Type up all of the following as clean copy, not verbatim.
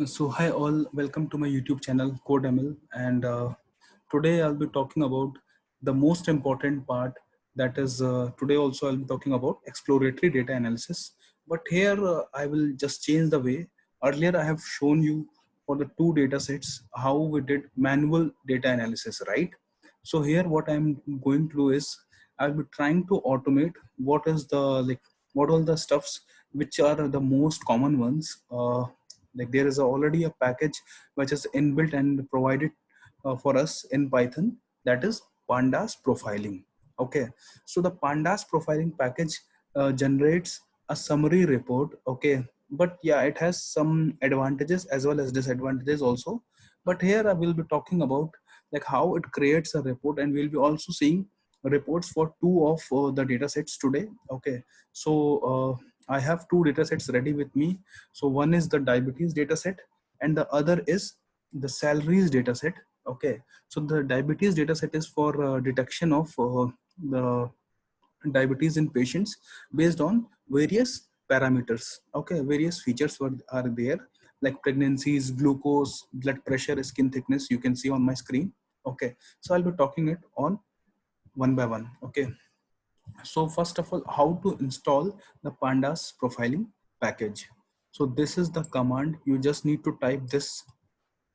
So hi all, welcome to my YouTube channel CodeML, and today I'll be talking about the most important part. That is, today also I'll be talking about exploratory data analysis. But here I will just change the way. Earlier I have shown you for the two data sets how we did manual data analysis, right? So here what I'm going to do is I'll be trying to automate what all the stuffs which are the most common ones. Like there is already a package which is inbuilt and provided for us in Python, that is pandas profiling. Okay, so the pandas profiling package generates a summary report. Okay, but yeah, it has some advantages as well as disadvantages also. But here I will be talking about like how it creates a report, and we'll be also seeing reports for two of the data sets today. Okay, so I have two data sets ready with me. So one is the diabetes data set and the other is the salaries data set. Okay, so the diabetes data set is for detection of the diabetes in patients based on various parameters. Okay, various features are there, like pregnancies, glucose, blood pressure, skin thickness. You can see on my screen. Okay, so I'll be talking it on one by one. Okay, so first of all, how to install the pandas profiling package. So this is the command. You just need to type this: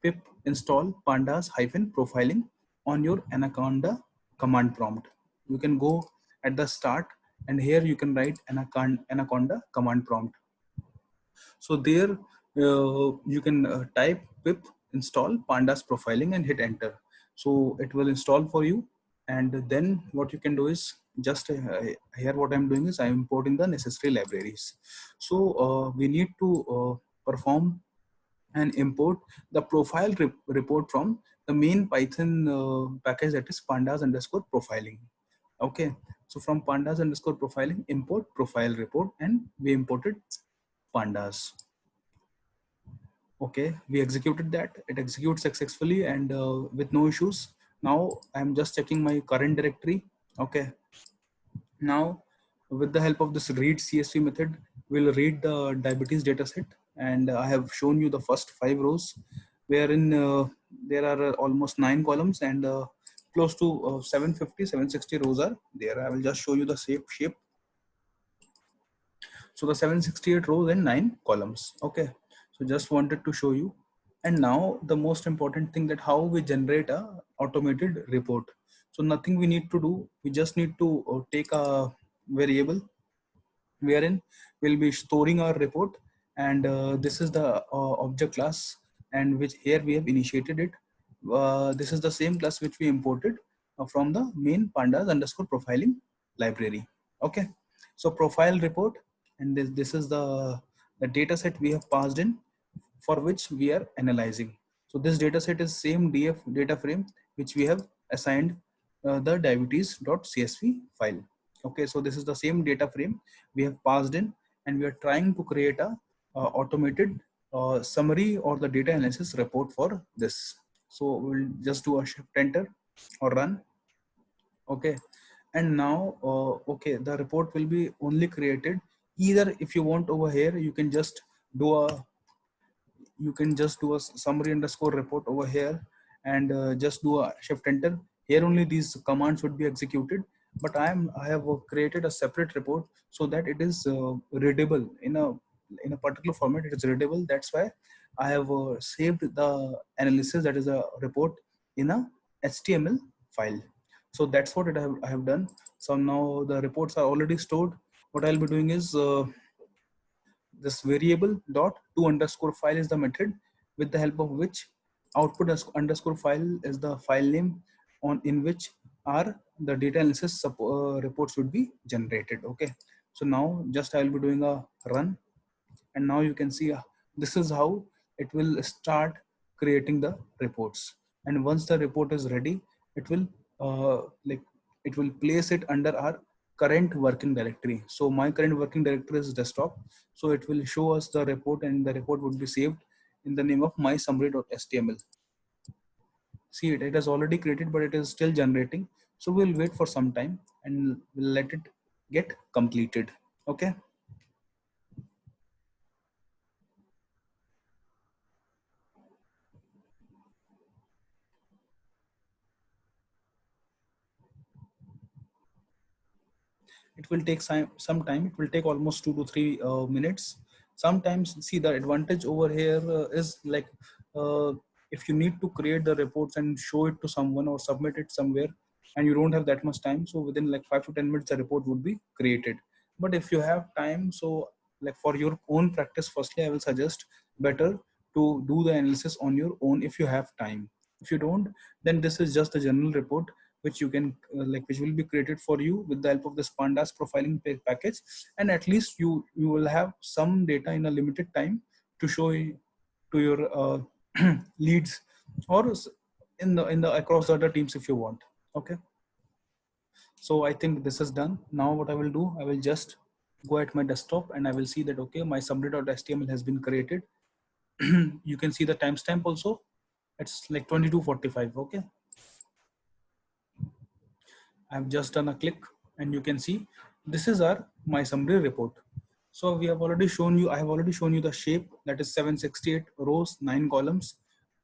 pip install pandas hyphen profiling on your anaconda command prompt. You can go at the start, and here you can write anaconda command prompt. So there you can type pip install pandas profiling and hit enter. So it will install for you. And then what you can do is just here what I'm doing is I'm importing the necessary libraries. So we need to perform and import the profile report from the main Python package, that is pandas underscore profiling. Okay, so from pandas underscore profiling, import profile report, and we imported pandas. Okay, we executed that. It executes successfully and with no issues. Now I'm just checking my current directory. Okay, now with the help of this read CSV method, we'll read the diabetes dataset, and I have shown you the first 5 rows, wherein there are almost 9 columns, and close to 750 760 rows are there. I will just show you the shape. So the 768 rows and 9 columns. Okay, so just wanted to show you. And now the most important thing, that how we generate a automated report. So nothing we need to do. We just need to take a variable wherein we'll be storing our report, and this is the object class, and which here we have initiated it. This is the same class which we imported from the main pandas underscore profiling library. Okay, so profile report, and this is the data set we have passed in, for which we are analyzing. So this data set is same df data frame which we have assigned the diabetes.csv file. Okay, so this is the same data frame we have passed in, and we are trying to create a automated summary or the data analysis report for this. So we'll just do a shift enter or run. Okay, and now okay, the report will be only created. Either if you want over here, you can just do a summary underscore report over here, and just do a shift enter. Here only these commands would be executed, but I have created a separate report so that it is readable in a particular format. It is readable. That's why I have saved the analysis, that is a report, in a HTML file. So that's what I have done. So now the reports are already stored. What I'll be doing is this variable dot to underscore file is the method with the help of which output underscore file is the file name on in which are the data analysis reports would be generated. Okay, so now just I will be doing a run, and now you can see this is how it will start creating the reports. And once the report is ready, it will like it will place it under our current working directory. So my current working directory is desktop, so it will show us the report, and the report would be saved in the name of my summary.html. See it has already created, but it is still generating. So we'll wait for some time and we'll let it get completed. Okay, it will take some time. It will take almost 2 to 3 minutes. Sometimes, see, the advantage over here is like, uh, if you need to create the reports and show it to someone or submit it somewhere, and you don't have that much time, so within like 5 to 10 minutes the report would be created. But if you have time, so like for your own practice, firstly I will suggest better to do the analysis on your own if you have time. If you don't, then this is just a general report which you can which will be created for you with the help of this pandas profiling package, and at least you will have some data in a limited time to show to your leads, or in the across the other teams if you want. Okay, so I think this is done. Now what I will do, I will just go at my desktop and I will see that okay, my summary.html has been created. You can see the timestamp also. It's like 22:45. Okay, I've just done a click and you can see this is our my summary report. So we have already shown you, I have already shown you the shape, that is 768 rows, 9 columns.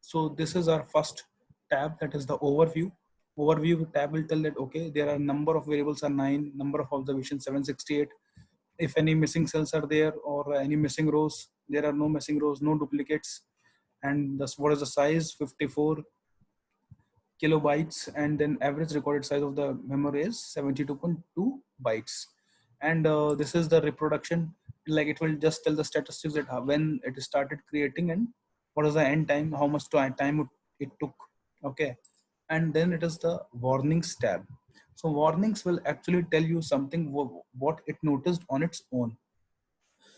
So this is our first tab, that is the overview. Overview tab will tell that okay, there are number of variables are 9, number of observations 768. If any missing cells are there or any missing rows, there are no missing rows, no duplicates. And this, what is the size? 54 kilobytes, and then average recorded size of the memory is 72.2 bytes. And this is the reproduction, like it will just tell the statistics that when it started creating and what is the end time, how much time it took. Okay, and then it is the warnings tab. So warnings will actually tell you something what it noticed on its own.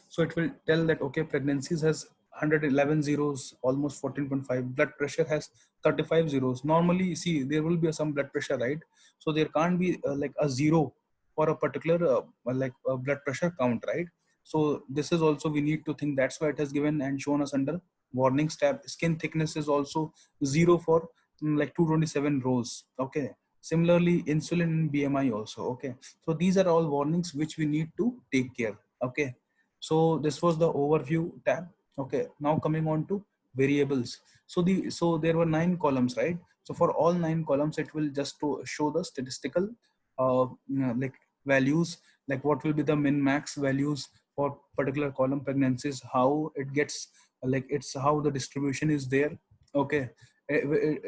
So it will tell that okay, pregnancies has 111 zeros, almost 14.5. Blood pressure has 35 zeros. Normally, see, there will be some blood pressure, right? So there can't be like a zero for a particular blood pressure count, right? So this is also we need to think. That's why it has given and shown us under warnings tab. Skin thickness is also zero for like 227 rows. Okay. Similarly, insulin and BMI also. Okay. So these are all warnings which we need to take care. Okay. So this was the overview tab. Okay, now coming on to variables. So there were 9 columns, right? So for all 9 columns, it will just to show the statistical like values, like what will be the min max values for particular column. Pregnancies, how it gets, like it's how the distribution is there. Okay,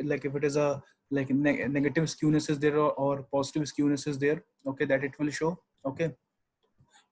like if it is a like negative skewness is there, or positive skewness is there. Okay, that it will show. Okay,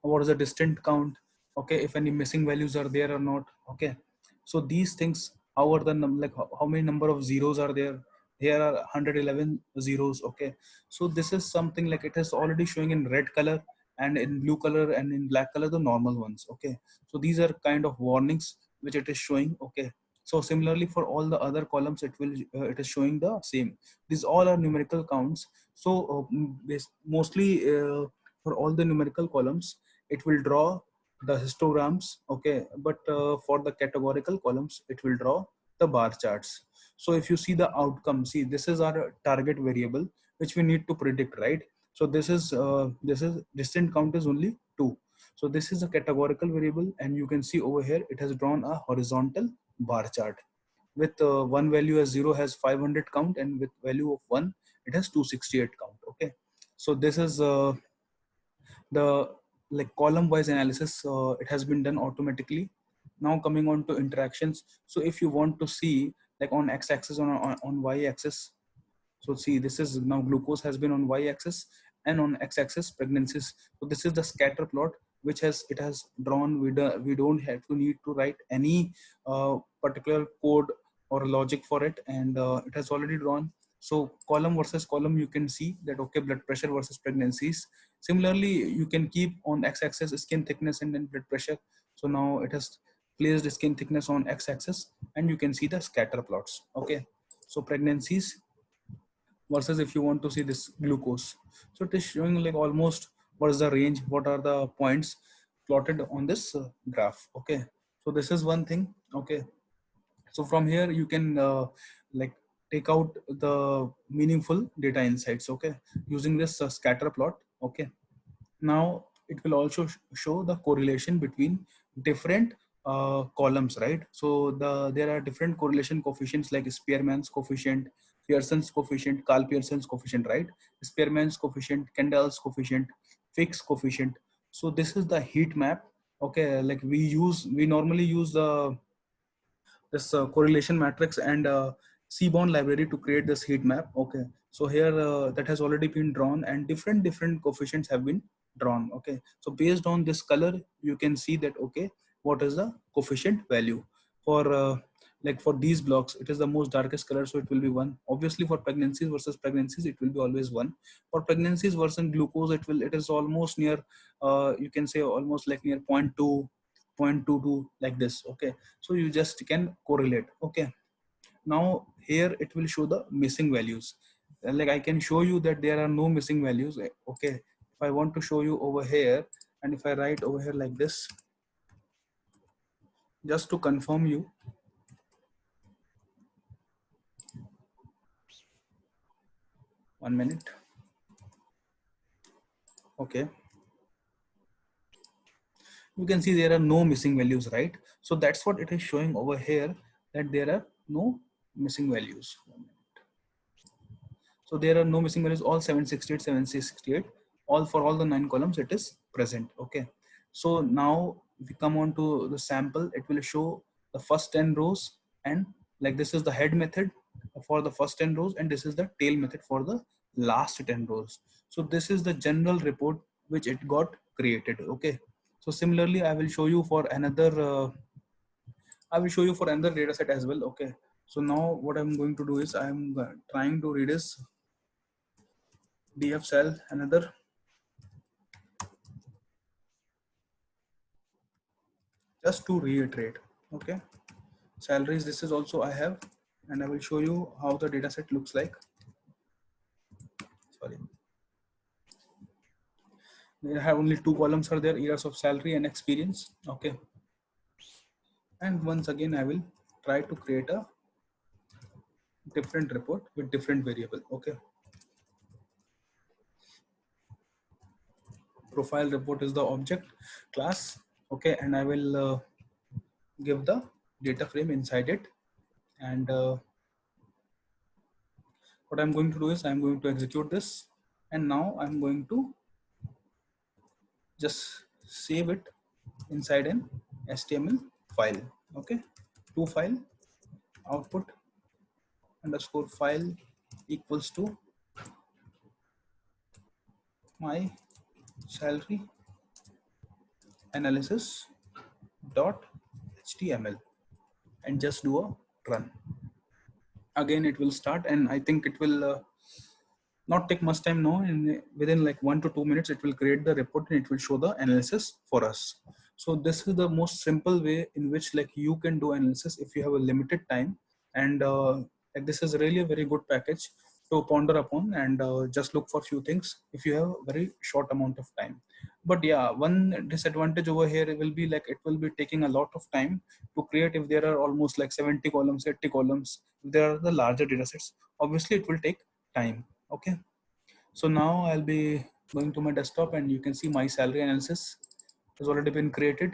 what is the distant count. Okay, if any missing values are there or not. Okay, so these things, how are the like how many number of zeros are there. Here are 111 zeros. Okay, so this is something like it is already showing in red color and in blue color and in black color, the normal ones. Okay, so these are kind of warnings which it is showing. Okay, so similarly for all the other columns, it will it is showing the same. These all are numerical counts. So mostly for all the numerical columns, it will draw the histograms. Okay, but for the categorical columns, it will draw the bar charts. So if you see the outcome, see, this is our target variable which we need to predict, right? So this is distant count is only 2. So this is a categorical variable, and you can see over here it has drawn a horizontal bar chart with one value as 0 has 500 count, and with value of 1 it has 268 count. Okay, so this is the like column wise analysis. It has been done automatically. Now coming on to interactions. So if you want to see like on x-axis, on y-axis, so see, this is now glucose has been on y-axis, and on x-axis pregnancies. So this is the scatter plot which has it has drawn. We don't have to need to write any particular code or logic for it, and it has already drawn. So column versus column, you can see that okay, blood pressure versus pregnancies. Similarly, you can keep on x-axis skin thickness and then blood pressure. So now it has placed skin thickness on x-axis, and you can see the scatter plots. Okay, so pregnancies versus if you want to see this glucose. So it is showing like almost what is the range, what are the points plotted on this graph. Okay, so this is one thing. Okay, so from here you can like take out the meaningful data insights. Okay, using this scatter plot. Okay, now it will also show the correlation between different columns, right? So there are different correlation coefficients like Spearman's coefficient, Pearson's coefficient, Carl Pearson's coefficient, right? Spearman's coefficient, Kendall's coefficient, fixed coefficient. So this is the heat map. Okay, like we normally use the this correlation matrix and Seaborn library to create this heat map. Okay, so here that has already been drawn and different coefficients have been drawn. Okay, so based on this color you can see that okay, what is the coefficient value for like for these blocks it is the most darkest color, so it will be 1. Obviously for pregnancies versus pregnancies it will be always 1. For pregnancies versus glucose it is almost near you can say almost like near 0.2 0.22 like this. Okay, so you just can correlate. Okay, now here it will show the missing values. Like I can show you that there are no missing values. Okay, if I want to show you over here and if I write over here like this just to confirm you, 1 minute. Okay, you can see there are no missing values, right? So that's what it is showing over here, that there are no missing values. So there are no missing values, all 768, 768, all for all the 9 columns it is present. Okay. So now if we come on to the sample, it will show the first 10 rows and like this is the head method for the first 10 rows and this is the tail method for the last 10 rows. So this is the general report which it got created. Okay. So similarly, I will show you for another data set as well. Okay. So now what I'm going to do is I'm trying to read is DF cell another. Just to reiterate, okay, salaries, this is also I have, and I will show you how the data set looks like. Sorry, they have only 2 columns are there, years of salary and experience. Okay, and once again I will try to create a different report with different variable. Okay, profile report is the object class. Okay, and I will give the data frame inside it, and what I'm going to do is I'm going to execute this, and now I'm going to just save it inside an HTML file. Okay, to file output underscore file equals to my salary analysis dot html and just do a run. Again it will start and I think it will not take much time now, and within like 1 to 2 minutes it will create the report and it will show the analysis for us. So this is the most simple way in which like you can do analysis if you have a limited time, and like this is really a very good package to ponder upon and just look for few things if you have a very short amount of time. But yeah, one disadvantage over here will be like it will be taking a lot of time to create if there are almost like 70 columns, 80 columns. If there are the larger data sets, obviously it will take time. Okay, so now I'll be going to my desktop and you can see my salary analysis has already been created.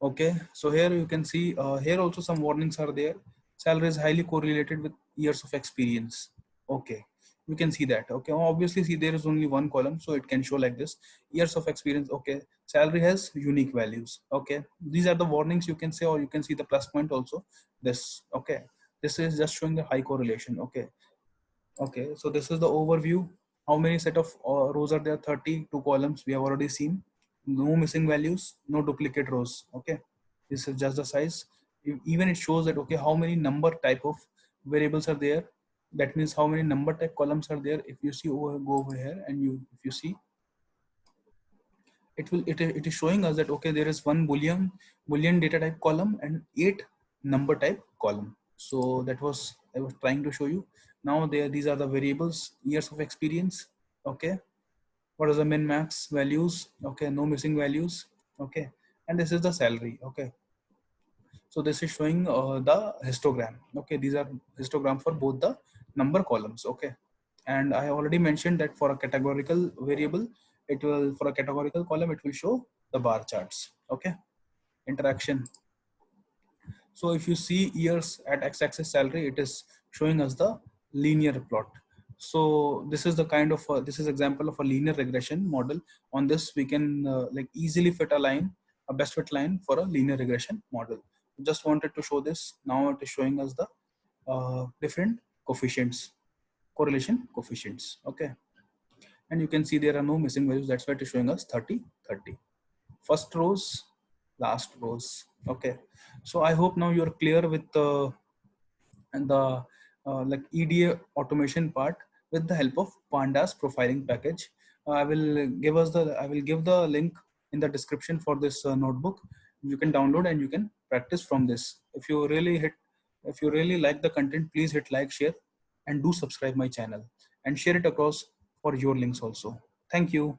Okay, so here you can see here also some warnings are there. Salary is highly correlated with years of experience. Okay, you can see that. Okay, obviously see there is only one column, so it can show like this, years of experience. Okay, salary has unique values. Okay, these are the warnings you can say, or you can see the plus point also. This, okay, this is just showing the high correlation. Okay, okay, so this is the overview. How many set of rows are there? 32 columns we have already seen. No missing values, no duplicate rows. Okay, this is just the size. Even it shows that okay, how many number type of variables are there. That means how many number type columns are there. If you see over, go over here and you if you see, it is showing us that okay, there is one boolean data type column and 8 number type column. So that was I was trying to show you. Now there these are the variables, years of experience. Okay, what is the min max values? Okay, no missing values. Okay, and this is the salary. Okay, so this is showing the histogram. Okay, these are histogram for both the number columns. Okay, and I already mentioned that for a categorical variable, it will for a categorical column it will show the bar charts. Okay, interaction. So if you see years at x-axis salary, it is showing us the linear plot. So this is the kind of this is example of a linear regression model. On this we can like easily fit a line, a best fit line for a linear regression model. Just wanted to show this. Now it is showing us the different coefficients, correlation coefficients. Okay, and you can see there are no missing values. That's why it is showing us 30, 30. First rows, last rows. Okay, so I hope now you're clear with the like EDA automation part with the help of Pandas profiling package. I will give the link in the description for this notebook. You can download and you can practice from this. If you really like the content, please hit like, share, and do subscribe my channel and share it across for your links also. Thank you.